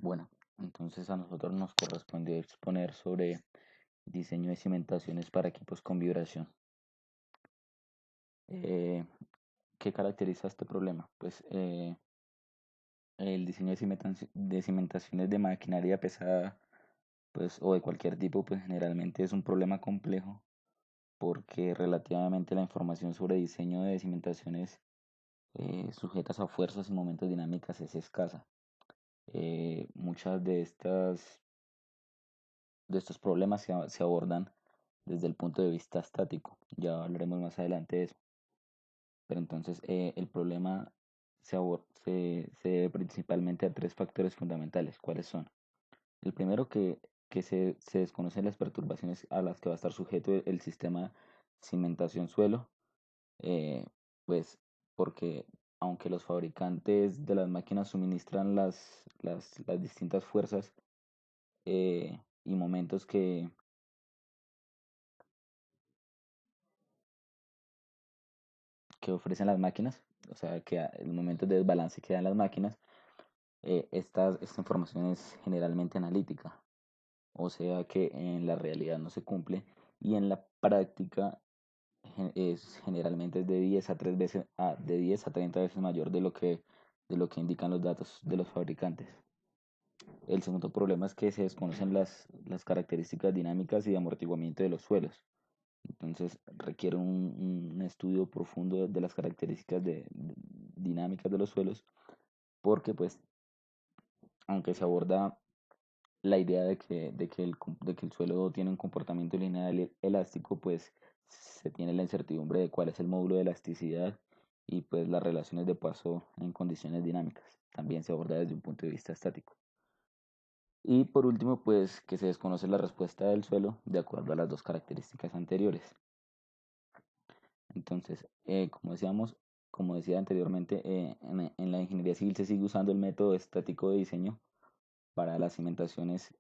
Bueno, entonces a nosotros nos correspondió exponer sobre diseño de cimentaciones para equipos con vibración. Eh, ¿Qué caracteriza este problema? Pues el diseño de cimentaciones de maquinaria pesada, pues, o de cualquier tipo, pues generalmente es un problema complejo porque relativamente la información sobre diseño de cimentaciones sujetas a fuerzas y momentos dinámicas es escasa. Muchas de estos problemas se abordan desde el punto de vista estático. Ya hablaremos más adelante de eso. Pero entonces el problema se debe principalmente a tres factores fundamentales. ¿Cuáles son? El primero que se desconocen las perturbaciones a las que va a estar sujeto el sistema cimentación-suelo, eh, pues porque aunque los fabricantes de las máquinas suministran las distintas fuerzas y momentos que ofrecen las máquinas, o sea, que el momento de desbalance que dan las máquinas, esta información es generalmente analítica, o sea que en la realidad no se cumple y en la práctica es generalmente es de 10 a 3 veces, de 10 a 30 veces mayor de lo que indican los datos de los fabricantes. El segundo problema es que se desconocen las características dinámicas y de amortiguamiento de los suelos. Entonces requiere un estudio profundo de las características dinámicas de los suelos, porque pues aunque se aborda la idea de que el suelo tiene un comportamiento lineal elástico, pues se tiene la incertidumbre de cuál es el módulo de elasticidad y pues las relaciones de paso en condiciones dinámicas. También se aborda desde un punto de vista estático. Y por último, pues que se desconoce la respuesta del suelo de acuerdo a las dos características anteriores. Entonces, como decía anteriormente, en la ingeniería civil se sigue usando el método estático de diseño para las cimentaciones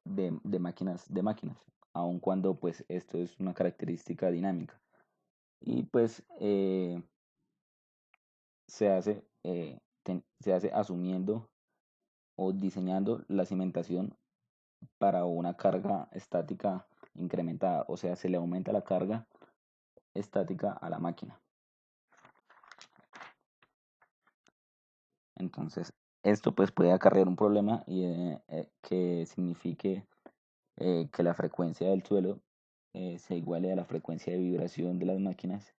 de máquinas, aun cuando pues esto es una característica dinámica. Y pues se hace asumiendo o diseñando la cimentación para una carga estática incrementada, o sea, se le aumenta la carga estática a la máquina. Entonces, esto pues puede acarrear un problema y que signifique que la frecuencia del suelo se iguale a la frecuencia de vibración de las máquinas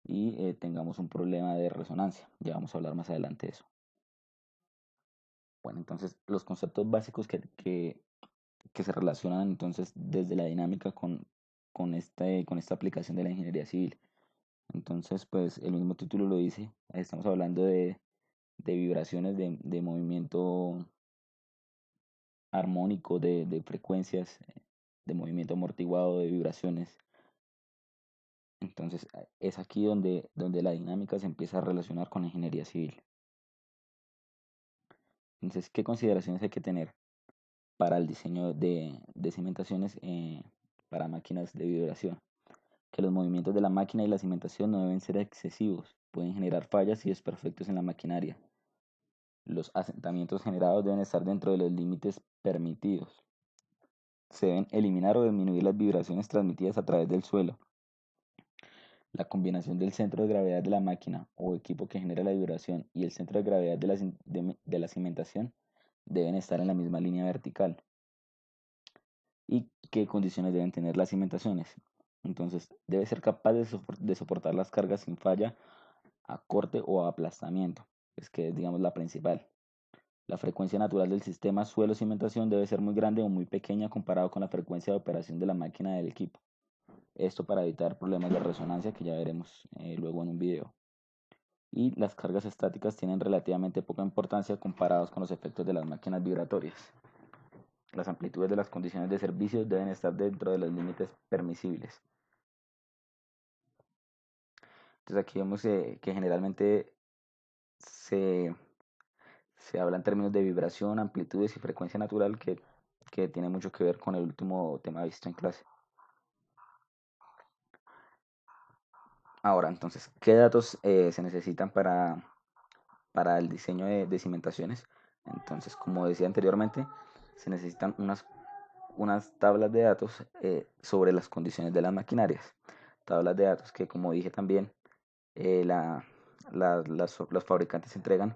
y tengamos un problema de resonancia. Ya vamos a hablar más adelante de eso. Bueno, entonces los conceptos básicos que se relacionan entonces desde la dinámica con esta aplicación de la ingeniería civil. Entonces, pues el mismo título lo dice, estamos hablando de vibraciones, de movimiento armónico, de frecuencias, de movimiento amortiguado, de vibraciones. Entonces, es aquí donde la dinámica se empieza a relacionar con la ingeniería civil. Entonces, ¿qué consideraciones hay que tener para el diseño de cimentaciones para máquinas de vibración? Que los movimientos de la máquina y la cimentación no deben ser excesivos, pueden generar fallas y desperfectos en la maquinaria. Los asentamientos generados deben estar dentro de los límites permitidos. Se deben eliminar o disminuir las vibraciones transmitidas a través del suelo. La combinación del centro de gravedad de la máquina o equipo que genera la vibración y el centro de gravedad de la cimentación deben estar en la misma línea vertical. ¿Y qué condiciones deben tener las cimentaciones? Entonces, debe ser capaz de soportar las cargas sin falla a corte o a aplastamiento, es que es, digamos, la principal. La frecuencia natural del sistema suelo-cimentación debe ser muy grande o muy pequeña comparado con la frecuencia de operación de la máquina del equipo. Esto para evitar problemas de resonancia que ya veremos luego en un video. Y las cargas estáticas tienen relativamente poca importancia comparados con los efectos de las máquinas vibratorias. Las amplitudes de las condiciones de servicio deben estar dentro de los límites permisibles. Entonces aquí vemos que generalmente se, se habla en términos de vibración, amplitudes y frecuencia natural que tiene mucho que ver con el último tema visto en clase. Ahora, entonces, ¿qué datos se necesitan para el diseño de cimentaciones? Entonces, como decía anteriormente, se necesitan unas tablas de datos sobre las condiciones de las maquinarias. Tablas de datos que, como dije también, eh, la, los fabricantes entregan,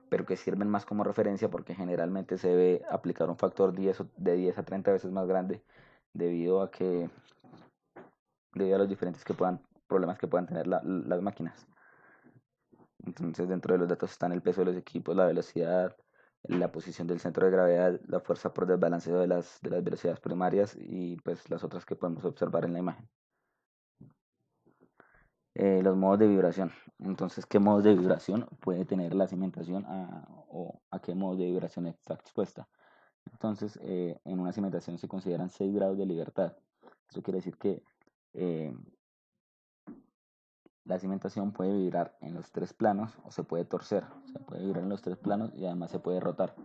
pero que sirven más como referencia porque generalmente se debe aplicar un factor 10 de 10 a 30 veces más grande debido a que debido a los diferentes problemas que puedan tener las máquinas. Entonces, dentro de los datos están el peso de los equipos, la velocidad, la posición del centro de gravedad, la fuerza por desbalanceo de las velocidades primarias y pues las otras que podemos observar en la imagen. Los modos de vibración. Entonces, ¿qué modos de vibración puede tener la cimentación o a qué modos de vibración está expuesta? Entonces, en una cimentación se consideran 6 grados de libertad. Eso quiere decir que eh, la cimentación puede vibrar en los 3 planos o se puede torcer. Se puede vibrar en los 3 planos y además se puede rotar.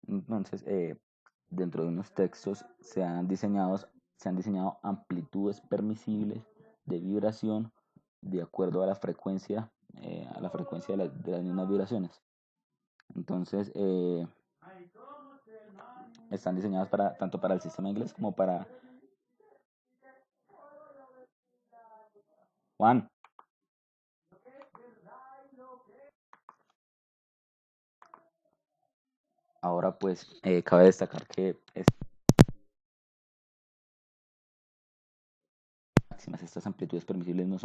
Entonces, dentro de unos textos se han diseñado amplitudes permisibles de vibración de acuerdo a la frecuencia de las mismas vibraciones. Entonces, están diseñadas tanto para el sistema inglés como para Juan. Ahora, pues, cabe destacar que estas amplitudes permisibles no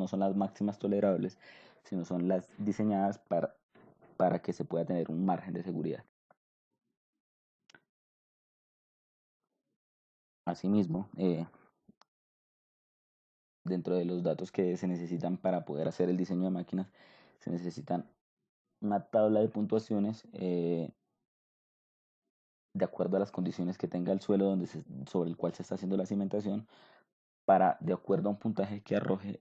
son las máximas tolerables, sino son las diseñadas para que se pueda tener un margen de seguridad. Asimismo, dentro de los datos que se necesitan para poder hacer el diseño de máquinas, se necesitan una tabla de puntuaciones de acuerdo a las condiciones que tenga el suelo sobre el cual se está haciendo la cimentación, para, de acuerdo a un puntaje que arroje,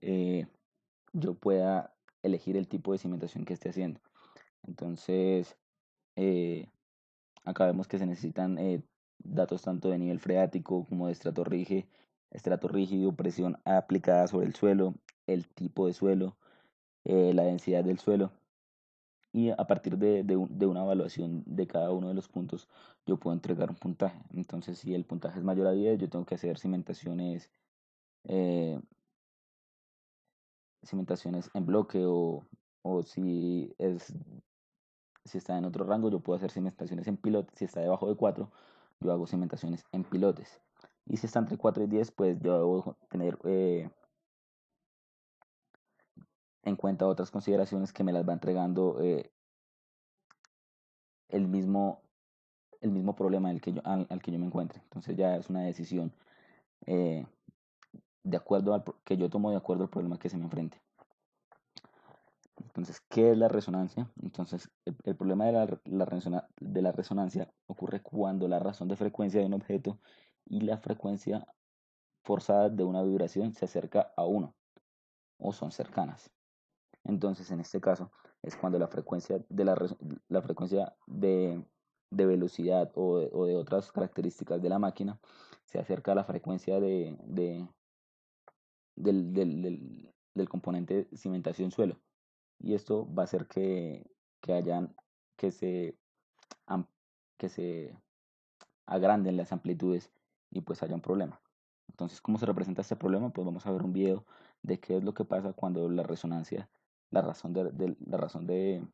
yo pueda elegir el tipo de cimentación que esté haciendo. Entonces, eh, acá vemos que se necesitan datos tanto de nivel freático como de estrato rígido, presión aplicada sobre el suelo, el tipo de suelo, la densidad del suelo. Y a partir de una evaluación de cada uno de los puntos, yo puedo entregar un puntaje. Entonces, si el puntaje es mayor a 10, yo tengo que hacer eh, cimentaciones en bloque o si está en otro rango, yo puedo hacer cimentaciones en pilotes. Si está debajo de 4, yo hago cimentaciones en pilotes. Y si está entre 4 y 10, pues yo debo tener en cuenta otras consideraciones que me las va entregando el mismo, el mismo problema al que yo me encuentre. Entonces ya es una decisión eh, que yo tomo de acuerdo al problema que se me enfrente. Entonces, ¿qué es la resonancia? Entonces, el problema de la resonancia ocurre cuando la razón de frecuencia de un objeto y la frecuencia forzada de una vibración se acerca a uno o son cercanas. Entonces, en este caso, es cuando la frecuencia la frecuencia de velocidad o de otras características de la máquina se acerca a la frecuencia del componente cimentación suelo. Y esto va a hacer que hayan, que se, que se agranden las amplitudes y pues haya un problema. Entonces, ¿cómo se representa este problema? Pues vamos a ver un video de qué es lo que pasa cuando la resonancia, la razón de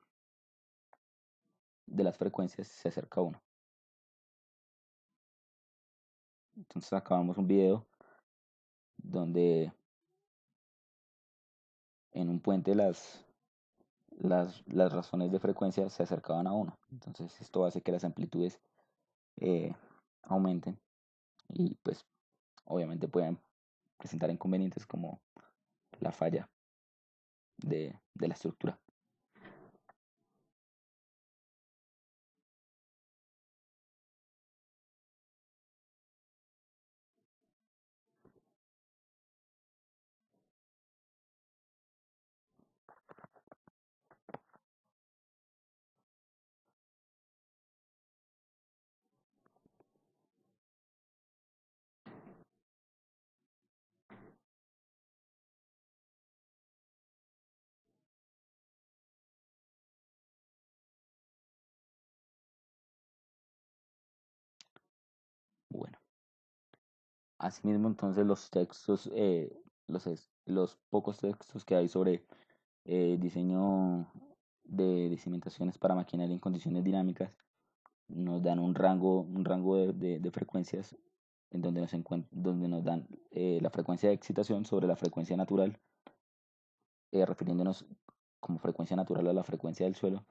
las frecuencias se acerca a uno. Entonces acabamos un video donde en un puente las razones de frecuencia se acercaban a uno. Entonces esto hace que las amplitudes eh, aumenten y pues obviamente pueden presentar inconvenientes como la falla de la estructura. Asimismo, entonces los textos, los pocos textos que hay sobre diseño de cimentaciones para maquinaria en condiciones dinámicas nos dan un rango de frecuencias en donde donde nos dan la frecuencia de excitación sobre la frecuencia natural, refiriéndonos como frecuencia natural a la frecuencia del suelo.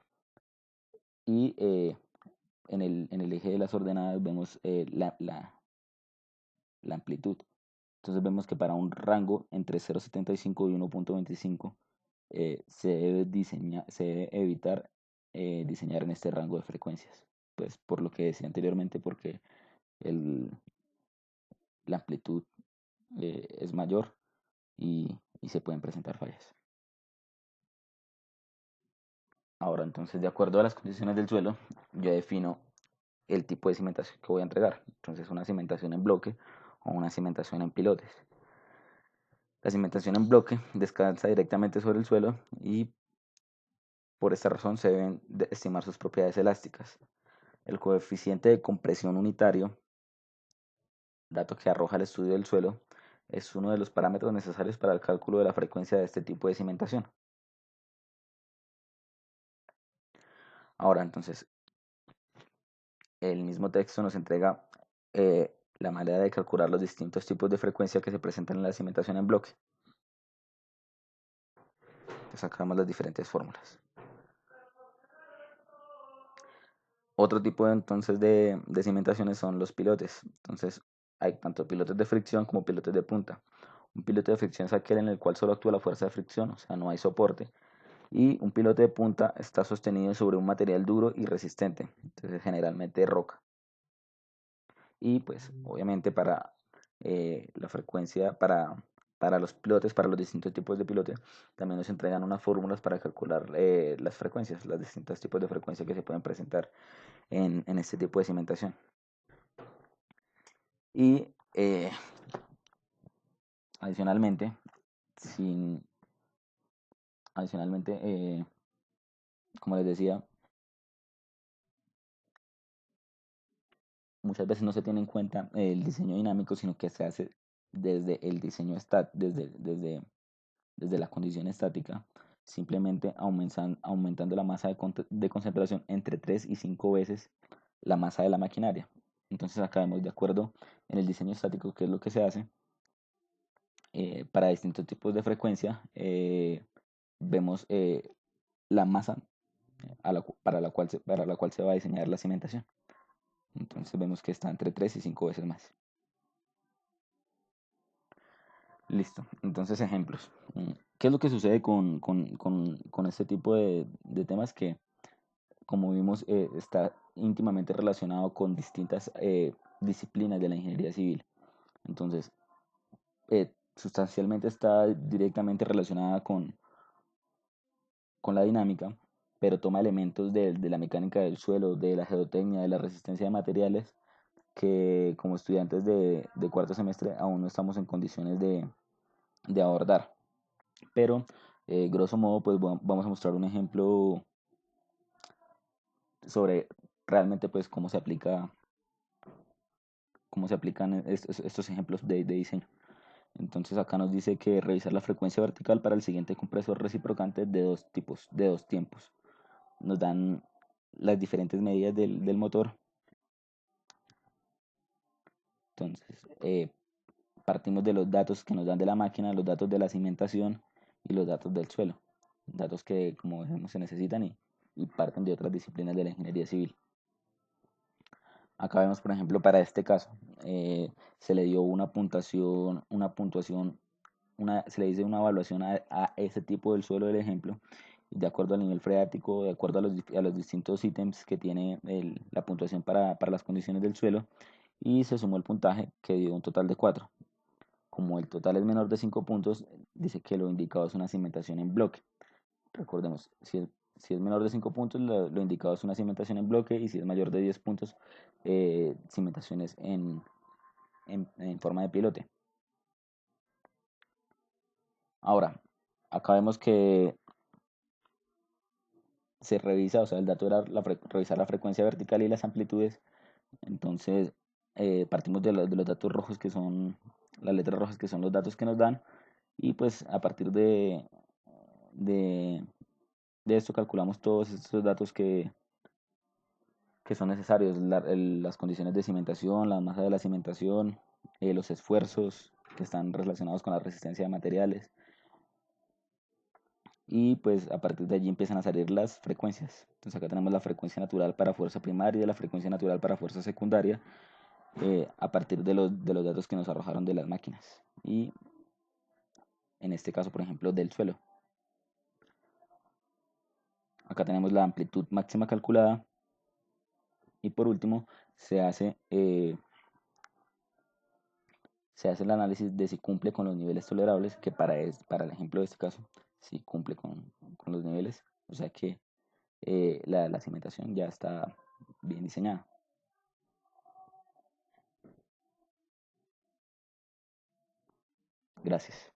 Y en el eje de las ordenadas vemos la amplitud. Entonces vemos que para un rango entre 0,75 y 1,25 se debe evitar diseñar en este rango de frecuencias. Pues por lo que decía anteriormente, porque el, la amplitud es mayor y se pueden presentar fallas. Ahora, entonces, de acuerdo a las condiciones del suelo, yo defino el tipo de cimentación que voy a entregar. Entonces, una cimentación en bloque o una cimentación en pilotes. La cimentación en bloque descansa directamente sobre el suelo y por esta razón se deben estimar sus propiedades elásticas. El coeficiente de compresión unitario, dato que arroja el estudio del suelo, es uno de los parámetros necesarios para el cálculo de la frecuencia de este tipo de cimentación. Ahora, entonces, el mismo texto nos entrega la manera de calcular los distintos tipos de frecuencia que se presentan en la cimentación en bloque. Sacamos las diferentes fórmulas. Otro tipo entonces de cimentaciones son los pilotes. Entonces hay tanto pilotes de fricción como pilotes de punta. Un pilote de fricción es aquel en el cual solo actúa la fuerza de fricción, o sea, no hay soporte. Y un pilote de punta está sostenido sobre un material duro y resistente, entonces generalmente roca. Y pues obviamente para la frecuencia, para los pilotes, para los distintos tipos de pilote, también nos entregan unas fórmulas para calcular las frecuencias, los distintos tipos de frecuencia que se pueden presentar en este tipo de cimentación. Y adicionalmente, sin, adicionalmente como les decía, muchas veces no se tiene en cuenta el diseño dinámico, sino que se hace desde el diseño desde la condición estática, simplemente aumentando la masa de concentración entre 3 y 5 veces la masa de la maquinaria. Entonces acá vemos de acuerdo en el diseño estático qué es lo que se hace para distintos tipos de frecuencia. Vemos la masa para la cual se va a diseñar la cimentación. Entonces vemos que está entre 3 y 5 veces más. Listo. Entonces ejemplos. ¿Qué es lo que sucede con este tipo de temas que, como vimos, está íntimamente relacionado con distintas disciplinas de la ingeniería civil? Entonces, sustancialmente está directamente relacionada con la dinámica, pero toma elementos de la mecánica del suelo, de la geotecnia, de la resistencia de materiales, que como estudiantes de cuarto semestre aún no estamos en condiciones de abordar. Pero, grosso modo, pues vamos a mostrar un ejemplo sobre realmente pues cómo se aplican estos ejemplos de diseño. Entonces acá nos dice que revisar la frecuencia vertical para el siguiente compresor reciprocante de dos tipos, de dos tiempos. Nos dan las diferentes medidas del motor. Entonces, partimos de los datos que nos dan de la máquina, los datos de la cimentación y los datos del suelo. Datos que, como vemos, se necesitan y parten de otras disciplinas de la ingeniería civil. Acá vemos, por ejemplo, para este caso, se le dio se le dice una evaluación a ese tipo del suelo del ejemplo, de acuerdo al nivel freático, de acuerdo a los distintos ítems que tiene la puntuación para las condiciones del suelo, y se sumó el puntaje que dio un total de 4. Como el total es menor de 5 puntos, dice que lo indicado es una cimentación en bloque. Recordemos, si es menor de 5 puntos, lo indicado es una cimentación en bloque, y si es mayor de 10 puntos, cimentaciones en forma de pilote. Ahora, acá vemos que se revisa, o sea, el dato era revisar la frecuencia vertical y las amplitudes. Entonces, partimos de los datos rojos que son las letras rojas que son los datos que nos dan y pues a partir de, de esto calculamos todos estos datos que son necesarios, las condiciones de cimentación, la masa de la cimentación, los esfuerzos que están relacionados con la resistencia de materiales y pues a partir de allí empiezan a salir las frecuencias. Entonces acá tenemos la frecuencia natural para fuerza primaria y la frecuencia natural para fuerza secundaria a partir de los datos que nos arrojaron de las máquinas y en este caso por ejemplo del suelo. Acá tenemos la amplitud máxima calculada y por último se hace, eh, se hace el análisis de si cumple con los niveles tolerables, que para el ejemplo de este caso, si cumple con los niveles, o sea que la cimentación ya está bien diseñada. Gracias.